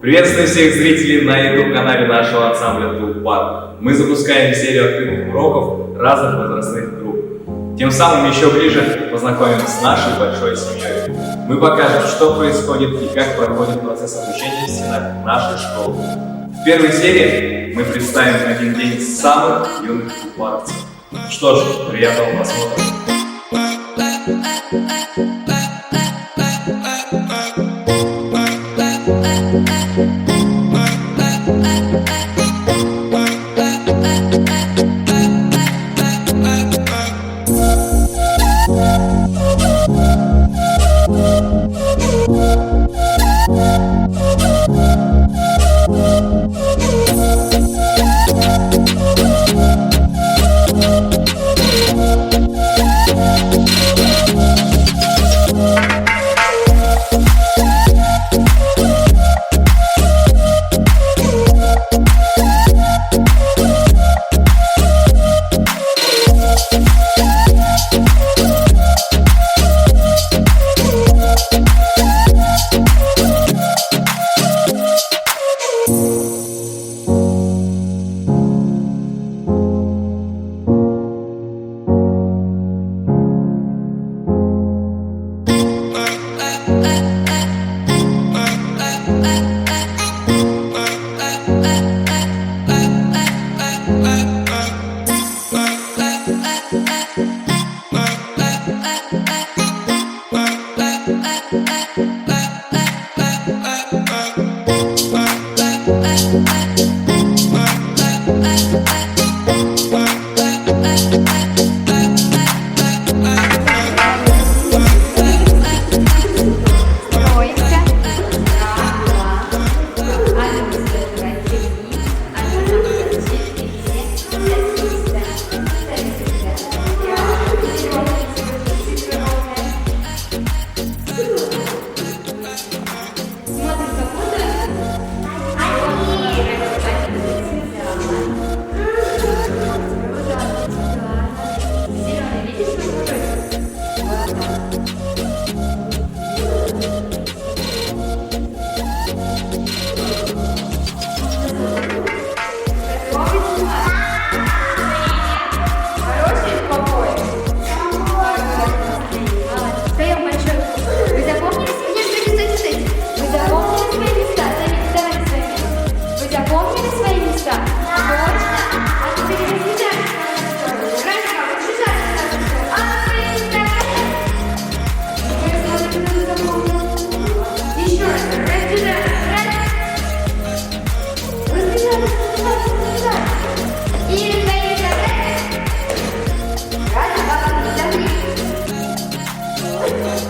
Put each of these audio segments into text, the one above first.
Приветствую всех зрителей на YouTube-канале нашего ансамбля Тулпар. Мы запускаем серию открытых уроков разных возрастных групп. Тем самым еще ближе познакомим с нашей большой семьей. Мы покажем, что происходит и как проходит процесс обучения в стенах нашей школы. В первой серии мы представим один день самых юных тулпаровцев. Что ж, приятного просмотра!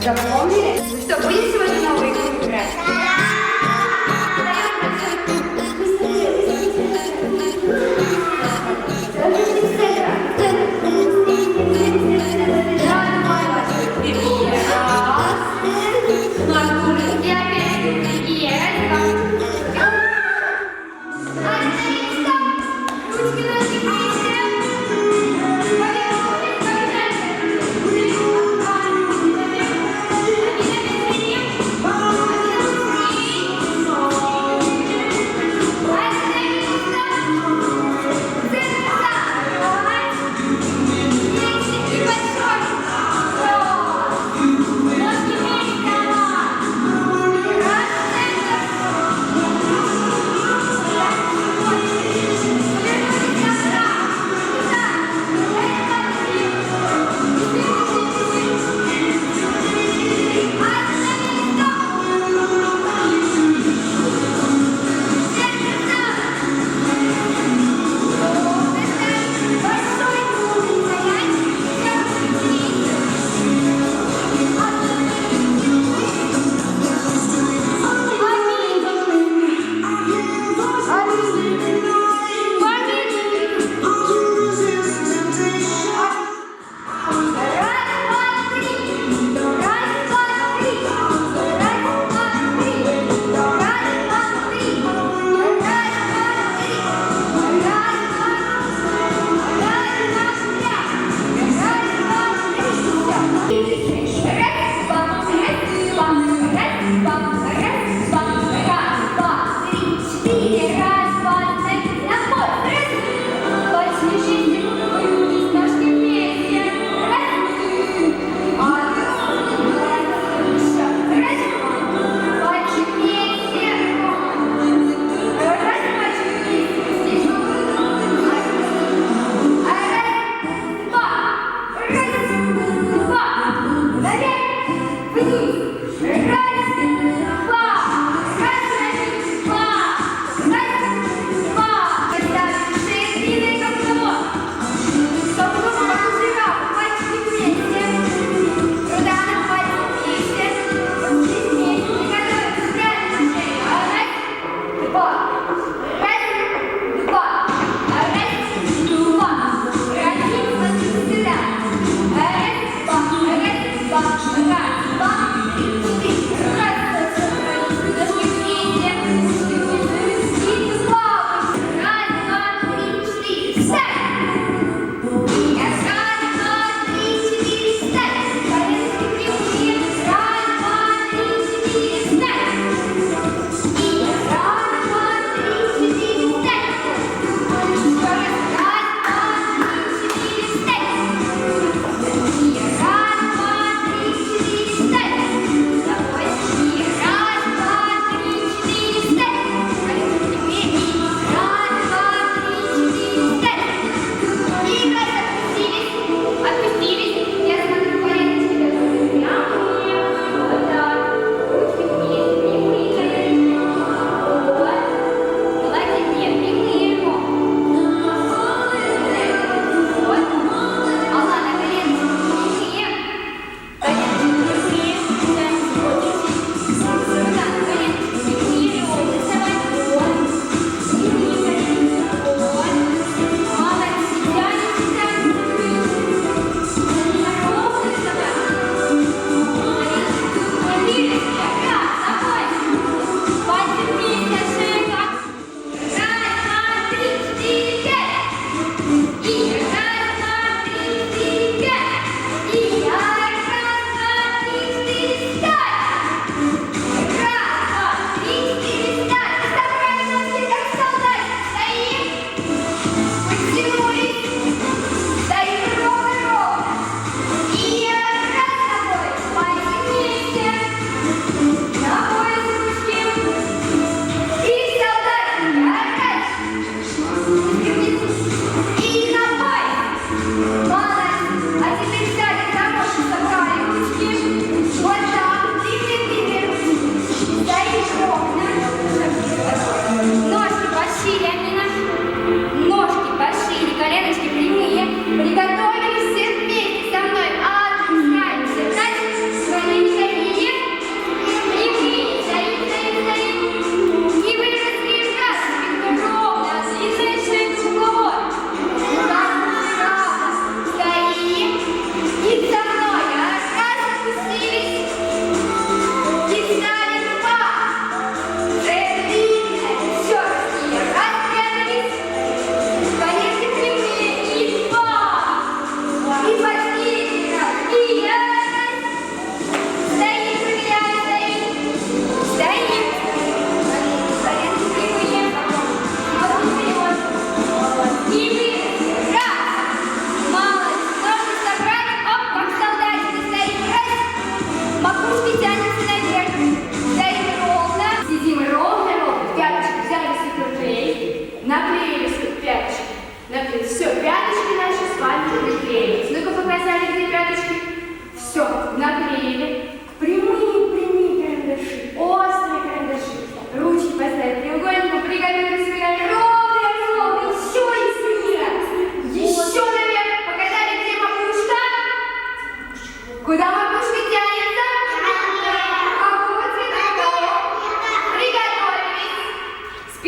Запомнили? Вы что, будете сегодня новую игру играть?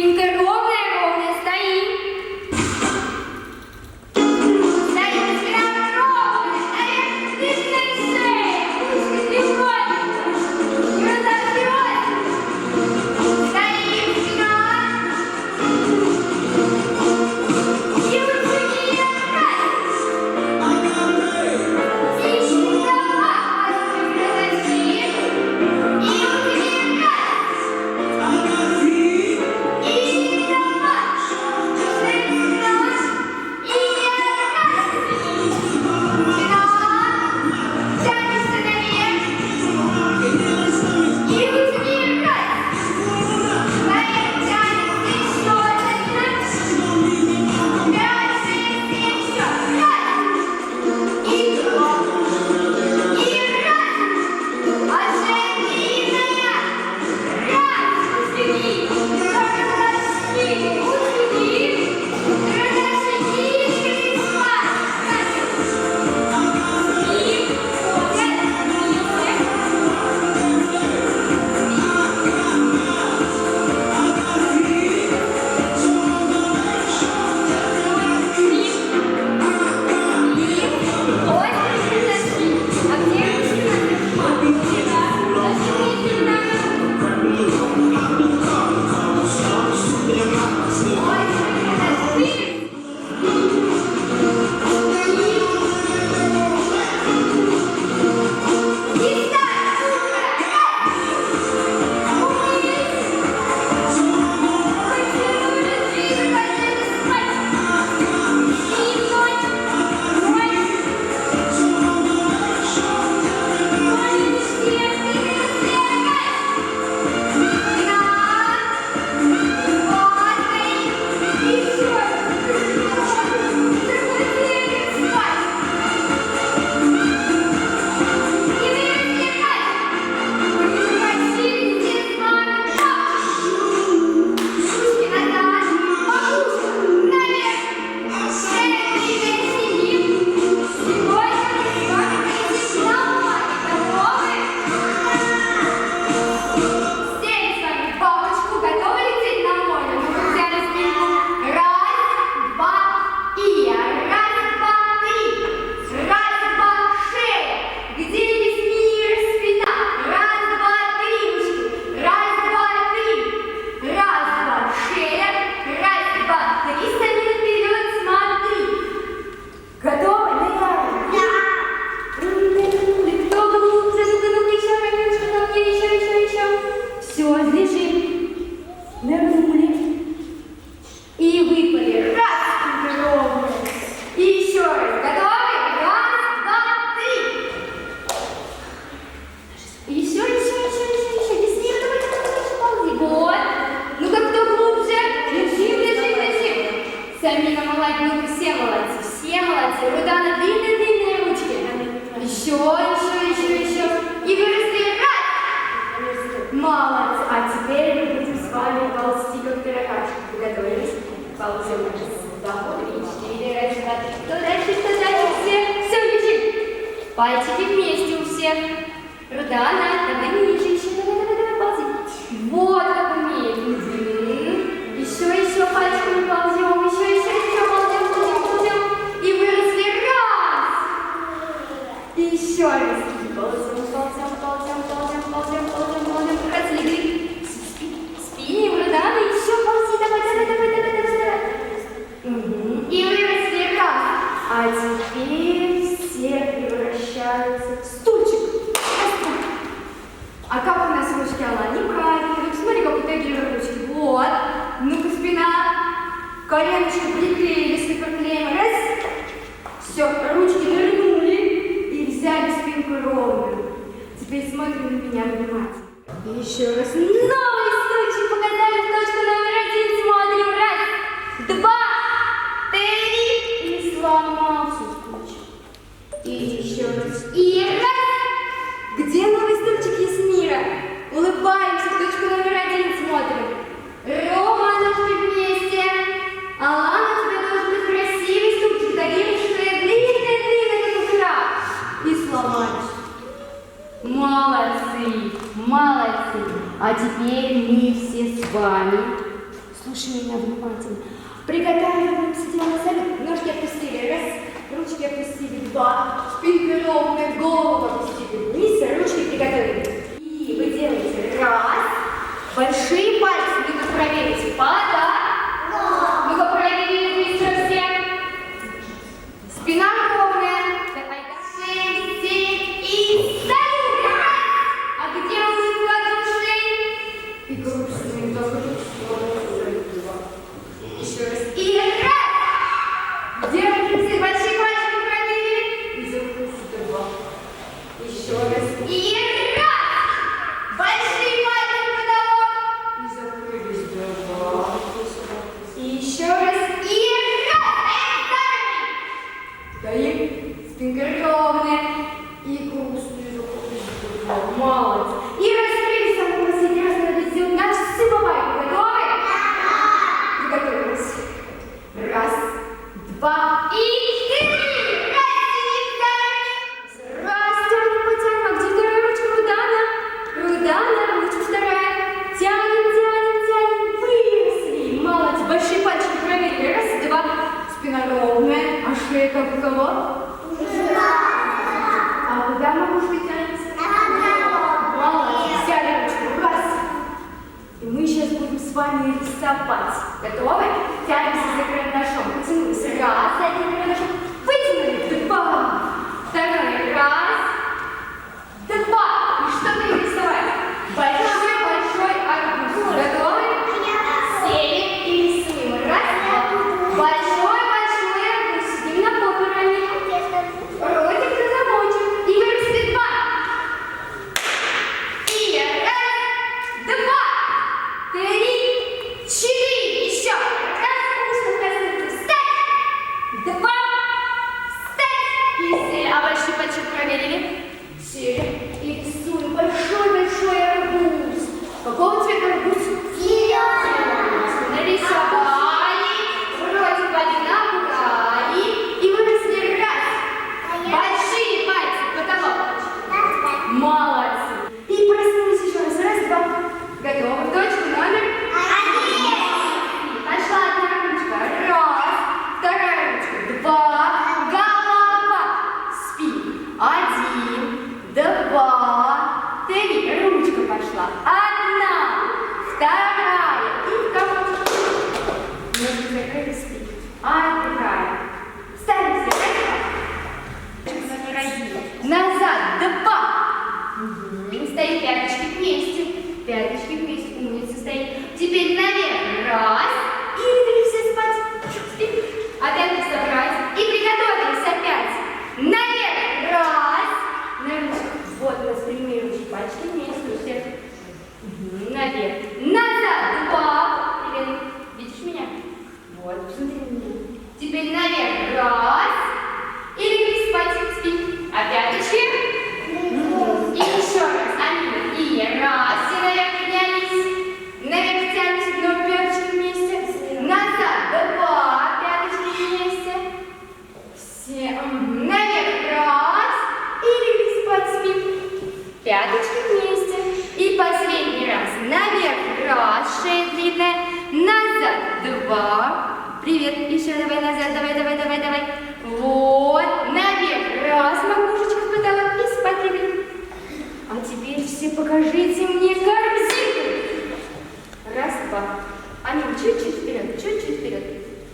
Спинка ровная, еще. И выросли раз. Молодцы. А теперь мы будем с вами ползти как таракашки. Приготовились? Ползем дохода. И 4 раз, 2, 3. Кто дальше? Все, лежим. Пальчики вместе у всех. Рудана, давай ниже еще. Давай, ползи. Вот как умеем. Еще пальчиками ползем. Еще ползем. И выросли раз. И еще раз. Ползем. Разлегли. Спинем, Рудана. Еще ползи. Давай. И выросли раз. А теперь все превращаются в стульчик. А как у нас ручки, Алла? Неправильно. Вот смотри, как утягивали ручки. Вот. Ну-ка, спина. Коленочки приклеились, приклеим. Раз. Все, ручки нырнули и взяли спинку ровную. Теперь смотрим на меня внимательно. И еще раз. Новый стульчик. Показали точку номер 1. Смотрим. Раз, 2, 3. И сломался стульчик. И еще раз. И раз. Где новый стульчик Ясмира? Улыбаемся, в точку номер 1 смотрим. Рома, ножки вместе. Алана, у тебя должен быть красивый стульчик, таким, что я длинный, как игра. И сломались. Молодцы. А теперь мы все с вами. Слушай меня внимательно. Приготовимся делать салют. Ножки опустили. Раз. Ручки опустили. 2. Спинка ровная. Голову опустили вниз. Ручки приготовили. И вы делаете раз. Большие пальцы. Ну-ка проверите. Пада. Ну-ка проверили быстро все. Спина ровная. Давай. 6, 7 и салют. А где улыбка души? И грустные тоже. Еще раз. И раз. Где вы большие пальчики проверили? И закрутите 2. Еще раз. И раз. Большие пальцы в потолок. И закрылись 2. И еще раз. И раз. Стоим. Спинка ровная. И грустные закрутите 2. Молодцы. И раскрыли саму последний раз. Надо сделать на часы бабай. Готовы? Приготовились. Раз, 2 и 3. Раз, тянем, потянем. А где вторая ручка? Рудана, ручка вторая. Тянем. Выросли. Молодцы. Большие пальчики проверили. Раз, 2. Спина ровная. А шея как у кого? А куда макушка тянется? Молодцы. Взяли ручку. Раз. И мы сейчас будем с вами рисовать. Готовы? Тянемся за карандашом. Потянулись. Раз. Один карандашом. Вытянули. 2. Второй. Раз. 2. И что будем рисовать? Большой арбуз. Готовы? Сели и рисуем. Раз. Большой арбуз. Сидим на попе ранее. Ротик на замочек. И выросли 2. И раз. 2. 3, 4, еще. Раз, встать. 2, встать. И сели. А большой пальчик проверили? Сели. И рисуем большой арбуз. Какого цвета арбуз? Зеленый. Нарисовали. Вроде бы набрали. И выросли раз. Большие пальцы в потолок. Молодцы. И проснулись еще раз. Раз, 2. Готовы. В точку номер 1. Пошла одна ручка. Раз. Вторая ручка. 2. Голова. Спи. 1, 2, 3. Ручка пошла. 1, 2. И в комочек. Ножки закрыли, спи. 1. Ставим все. Номер 1. Назад. 2. Стоим пяточки вместе. Пяточки вместе, умница стоит. Теперь наверх. Раз. И легли все спать. Опять собрать. И приготовились опять. Наверх. Раз. Наверх. Вот у нас прямые ручки. Пальчики вместе у всех. Наверх. Назад. 2. Елена, видишь меня? Вот, посмотри на меня. Теперь наверх. Раз. И легли спать. Спи. А пяточки. Пяточки вместе. И последний раз. Наверх. Раз, шея длинная. Назад. Два. Привет. Еще давай назад. Давай. Вот. Наверх. Раз. Макушечка в потолок. И спать легли. А теперь все покажите мне корзинку. Раз, два. Амин, чуть-чуть вперед.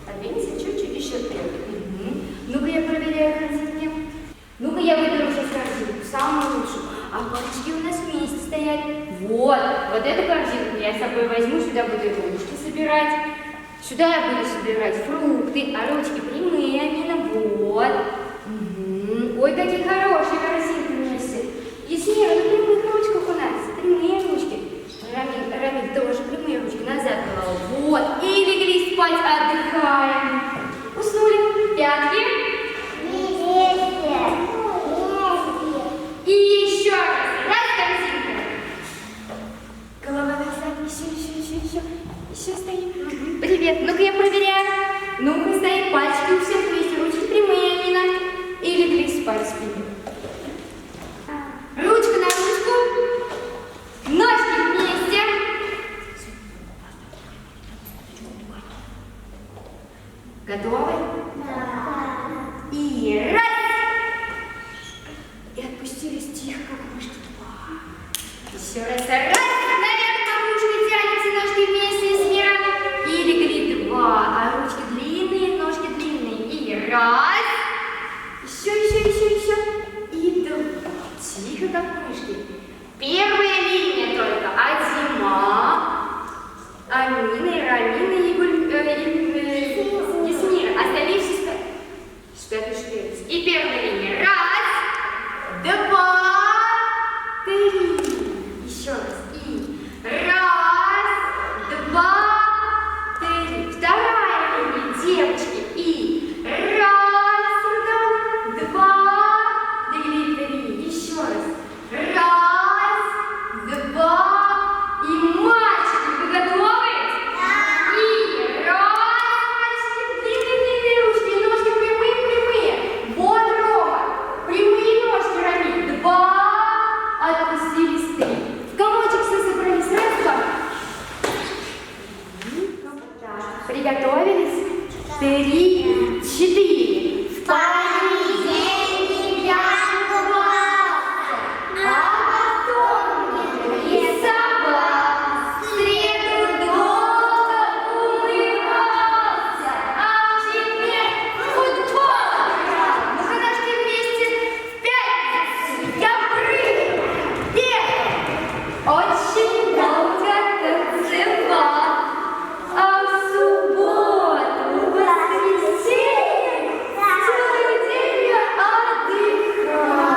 Подвинься, чуть-чуть еще вперед. Угу. Ну-ка я проверяю корзинки. Ну-ка я выберу сейчас корзинку, самую лучшую. А пальчики у нас вместе стоят. Вот эту корзинку я с собой возьму, сюда буду ручки собирать. Сюда я буду собирать фрукты, а ручки прямые, Амина, вот. Угу. Ой, какие хорошие корзинки у меня все. Яснира, на прямых ручках у нас, прямые ручки. Рамиль, тоже прямые ручки, назад голову. Вот, и легли спать, отдыхаем. Уснули, пятки. И еще раз корзинка. Голова назад, еще стоим. Привет, ну-ка я проверяю. Ну-ка стоим, пальчики у всех вместе, ручки прямые, Амина. И легли спать, спим. Ручка на ручку, ножки вместе. Готовы? Да. И раз. И отпустились тихо, как мышки. Еще раз. Раз. Наверх макушкой тянется, ножки вместе с миром. И легли два. А ручки длинные, ножки длинные. И раз. Еще. И два. Тихо, как мышки. Первая линия только. Адима, Амина и Рамина и Ясмира. Оставившись спят и шевелятся. И первая линия. Раз, два, три. Еще раз. И раз, два, три. Вторая линия, девочки. И раз, два, три. Еще раз. Раз, два, и мальчики, вы готовы? Да. И раз, мальчики, длинные ручки, ножки прямые. Вот, Рома, прямые ножки, Рамиль. Два, отпустились, три. В комочек все собрались, раз, два. Так, приготовились? Три, четыре. В понедельник я купался, а потом рисовал, в среду долго умывался, а в четверг в футбол играл. Ну-ка, ножки вместе. В пятницу я прыгал, бегал, очень долго танцевал, а в субботу, в воскресенье целый день я отдыхал.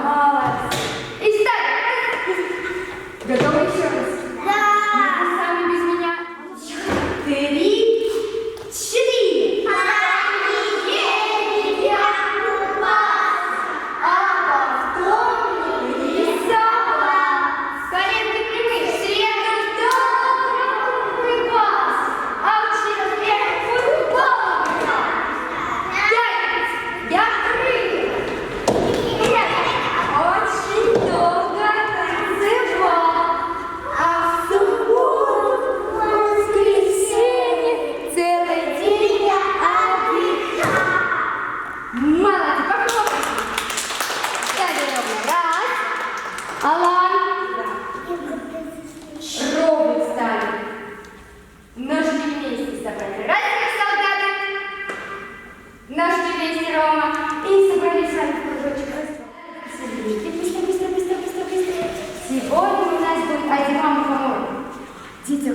Молодцы. И встали. Готовы еще раз? Да. Вы сами без меня. Три, четыре. Понедельник я купался, а потом рисовал. Коленки прямые. В среду долго улыбался, а в четверг в футбол играл. Пятница я прыгал, очень долго танцевал, а в субботу, в воскресенье целый день я отдыхал. Молодцы, похлопайте. Встали ровно. Раз. Алан. Ровно встали. Ножки вместе собрали. Раз, солдаты. Ножки вместе, Рома. И собрались с вами в кружочек. Раз, два. Быстро. Сегодня у нас будет Адима мухомор. Дети, а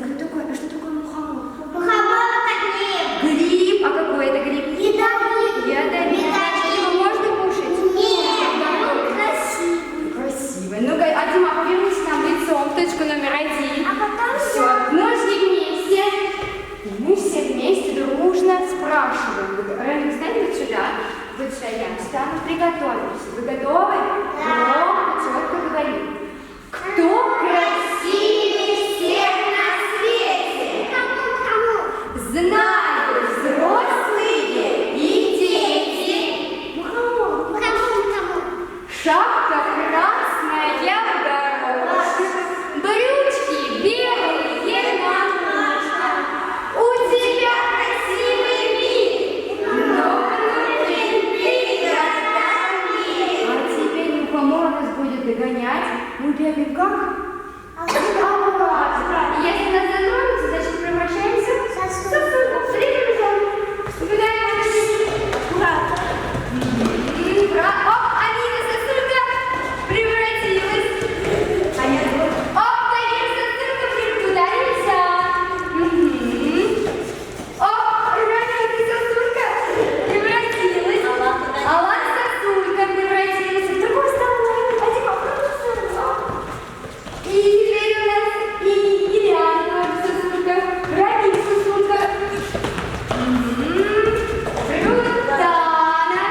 что такое мухомор? Гриб. А какой это гриб? Ядовитый. Его можно кушать? Красиво. Ну-ка, Адима, повернись к нам лицом в точку номер 1. Все, ножки вместе. И мы все вместе дружно спрашиваем. Рамиль, встань вот сюда. Вот сюда я встану, приготовимся. Вы готовы? Да. Четко говорим. Кто красивее всех на свете? Знают взрослые и дети. Шапка красная в бегаем как? Аккуратно. Если нас затронется, значит превращаемся в сосульку. Смотри, побежали. Убегаем. Аккуратно. Оп, Алина, сосулька превратилась. Оп, Таня, сосулька ударился. Оп, Раня, сосулька превратилась. Алан, сосулька превратилась. В другую сторону. Пойди, попробуй. И теперь у нас и Ильяна сосулька. Раня, сосулька. Рутана.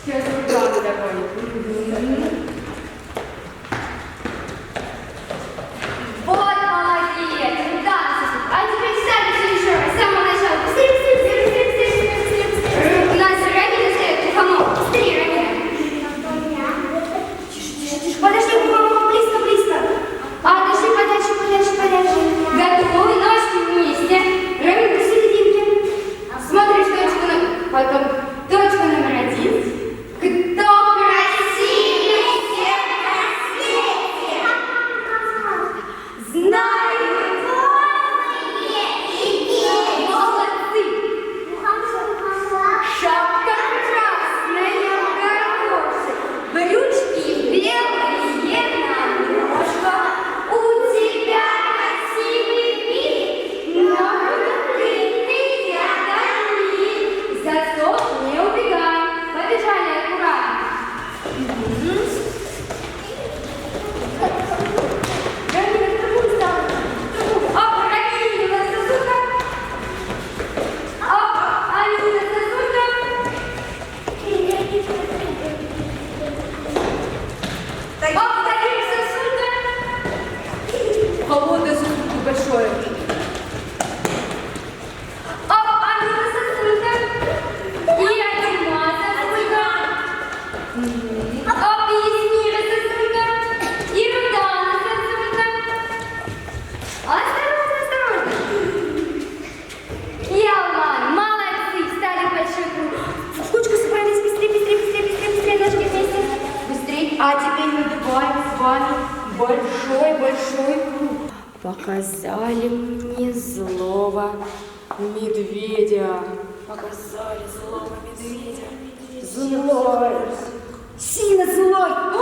Сейчас Рутана догонит. Вот молодец, Рутана сосулька. А теперь сами все еще раз, с самого начала. Быстрее, быстрее, быстрее, быстрее, быстрее, быстрее. У нас Рамина стоит, кому? Быстрее, Рамина. Тише, тише, тише. Подожди, мама, близко, близко. Подожди, подальше, подальше, подальше. Готовы, ножки вместе. Рамина, посерединке. Смотришь точку номер, потом точку номер 1. Кто красивее всех на свете? Знаю, молодцы. Шапка красная, горошек, брючки белые на ножках. У тебя красивый вид, но крутые огоньки. Зато не убегай. Побежали аккуратно. Рамина, в другую сторону. В другую. Оп, Рамина, сосулька. Оп, Алина, сосулька. Оп, Таня, сосулька. Холодная сосулька большое. Оп, Алина, сосулька. И Адима, сосулька. Оп, Ясмира, сосулька. И Рудана, сосулька. Осторожно, осторожно. И Алман, молодцы, встали в большой круг. В кучку собрались, быстрее, быстрее, быстрее, быстрее, быстрее, ножки вместе. Быстрее. А теперь надуваем с вами большой-большой круг. Показали мне злого медведя. Показали злого медведя. Злой. Сильно злой. О,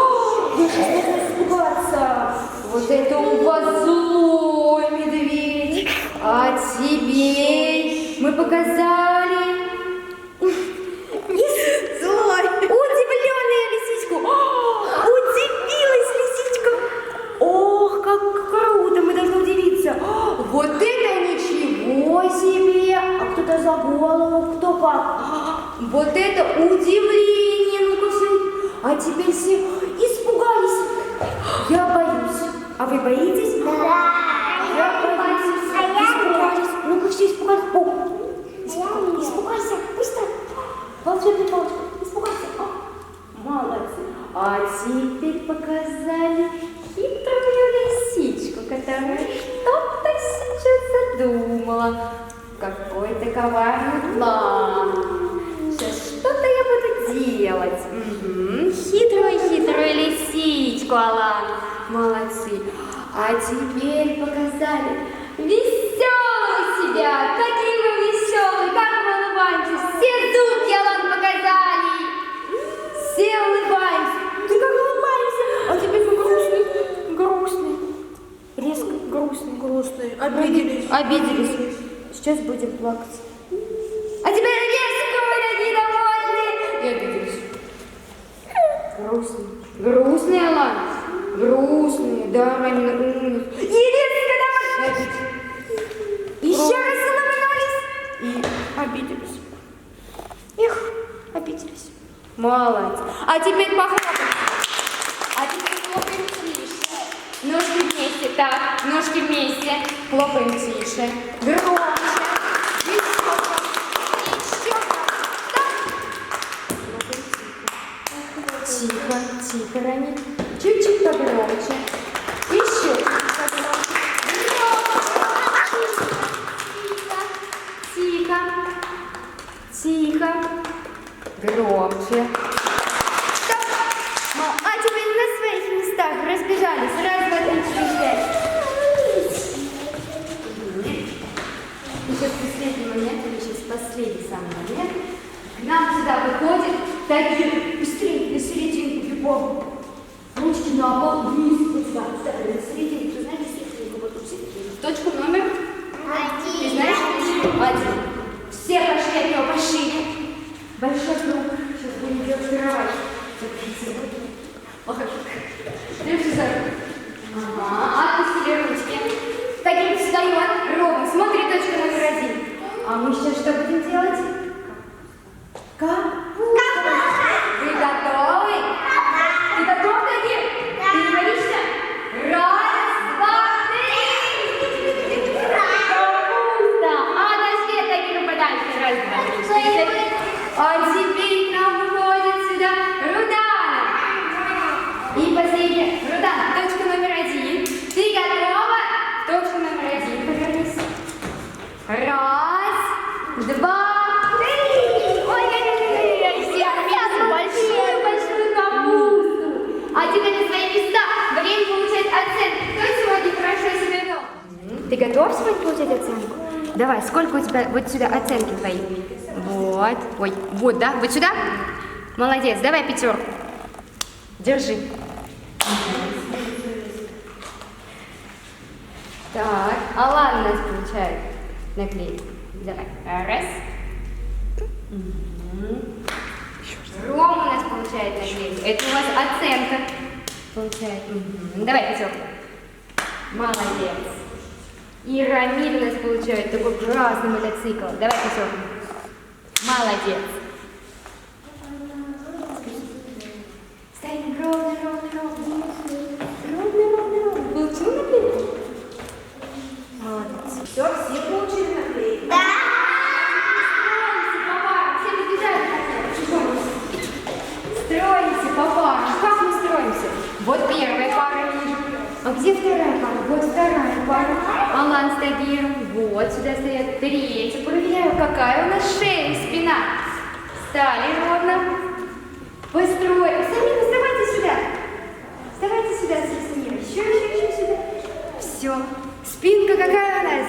я сейчас должна испугаться. Вот это у вас злой медведь. А теперь мы показали злой. Удивленная лисичку. О, удивилась лисичка. Ох, как круто, мы должны удивиться. Вот это ничего себе. А кто-то за голову, кто как. Вот это удивление. Ну-ка все. А теперь все испугались. Я боюсь. А вы боитесь? Да. Я боюсь. Испугались. Ну-ка все испугались. О, испугайся. Быстро. Волшебный палочка. Испугайся. О, молодцы. А теперь показали хитрую лисичку, которая что-то сейчас задумала. Какой-то коварный план. Сейчас что-то я буду делать. Хитрую лисичку, Алан. Молодцы. А теперь показали веселого себя. Какие мы веселые, как мы улыбаемся. Все зубки, Алан, показали. Все улыбаемся. Ты как улыбаемся? А теперь мы грустные. Резко грустные. Обиделись. Сейчас будем плакать. А теперь резко недовольны. И обиделись. Грустные, Алан. Грустные, да, Рамина, умница. И резко давай. Еще раз улыбнулись. И обиделись. Эх, обиделись. Молодец. А теперь похлопаем. А теперь хлопаем тише. Ножки вместе, так, ножки вместе. Хлопаем тише. Громче. Еще раз. Так. Хлопаем тихо. Тихо, Рами. Чуть-чуть погромче. Еще чуть погромче. Тихо. Тихо. Громче. Стоп. А теперь на своих местах разбежались. Ага, отпустили ручки. Таким встает ровно. Смотри, точка номер 1. А мы сейчас что будем делать? Капуста. Вы готовы? Ты готов, Дагир? Ты не боишься? Раз, два, три. Капуста. А на свет, Дагир, подальше. Раз, два, три. А теперь к нам выходит сюда Рудана. И последняя. Рудана, точка номер 1. Ты готова? Точка номер 1. Повернись. Раз, два, три. Ой, большую капусту. А теперь на свои места. Время получать оценку. Кто сегодня хорошо себя вел? Ты готов сегодня получать оценку? Давай, сколько у тебя вот сюда оценки твои? Вот. Ой, вот, да? Вот сюда? Молодец, давай 5. Держи. Так, Алан у нас получает наклейку. Давай. Раз. Рома у нас получает наклейку. Это у вас оценка. Получает. Давай 5. Молодец. И Рамиль у нас получает такой красный мотоцикл. Давай 5. Молодец. Стоим ровно. Ровно. Получил наклейку? Молодец. Все, все получили наклейки? Да! Все побежали. Строимся по парам. Как мы строимся? Вот первая пара вижу. А где вторая пара? Вот вторая пара. Алан с Тагиром. Вот сюда стоят. Третья. Проверяю, какая у нас шея и спина. Стали ровно. Построим. Самира, вставайте сюда. Вставайте сюда, Самира. Еще сюда. Все. Спинка какая у нас?